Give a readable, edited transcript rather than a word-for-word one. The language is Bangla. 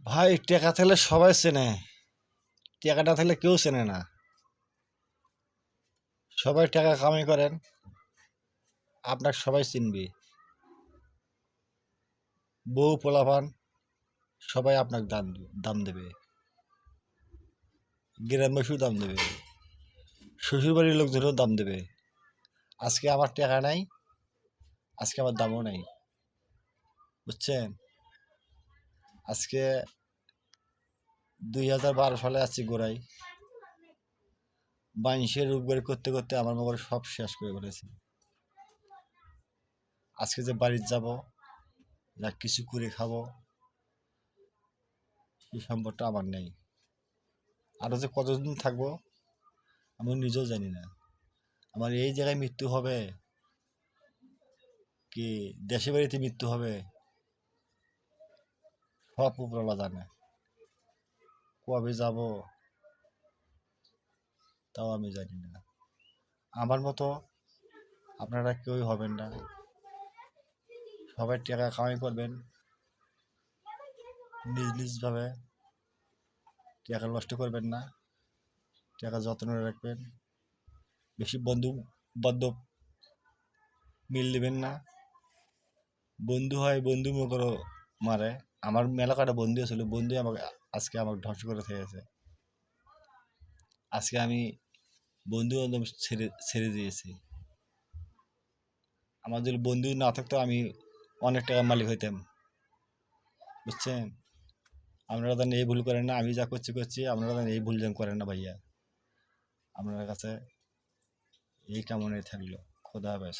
ভাই টাকা থাকলে সবাই চেনে, টাকা না থাকলে কেউ চেনে না। সবাই টাকা কামাই করেন, আপনার সবাই চিনবে। বউ পোলাপান সবাই আপনাকে দাম দেবে, গ্রামবাসীও দাম দেবে, শ্বশুরবাড়ির লোকজনও দাম দেবে। আজকে আমার টাকা নাই, আজকে আমার দামও নাই, বুঝছেন? আজকে 2012 সালে আছি গোড়ায়, মানুষের রূপগারি করতে করতে আমার মগর সব শেষ করে ফেলেছি। আজকে যে বাড়ির যাব, যা কিছু করে খাবো, সেই সম্পদটা আমার নেই। আরও যে কতদিন থাকবো আমি নিজেও জানি না। আমার এই জায়গায় মৃত্যু হবে কি দেশে বাড়িতে মৃত্যু হবে, সব উপরওয়ালা জানে। কবে যাব তাও আমি জানি না। আমার মতো আপনারা কেউই হবেন না। সবাই টাকা কামাই করবেন নিজ নিজভাবে, টাকা নষ্ট করবেন না, টাকা যত্ন রাখবেন। বেশি বন্ধু বান্ধব মিল দেবেন না। বন্ধু হয় বন্ধু মনে মারে। আমার মেলা কটা বন্ধু ছিল, বন্ধু আমাকে আজকে আমাকে ধ্বংস করে থেকেছে। আজকে আমি বন্ধু বান্ধব ছেড়ে ছেড়ে দিয়েছি। আমার যদি বন্ধু না থাকতো আমি অনেক টাকার মালিক হইতাম, বুঝছেন? আপনারা যেন এই ভুল করেন না, আমি যা করছি করছি, আপনারা যেন এই ভুল যেন করেন না ভাইয়া। আপনার কাছে এই কামনাই থাকলো। খোদা হাফেজ।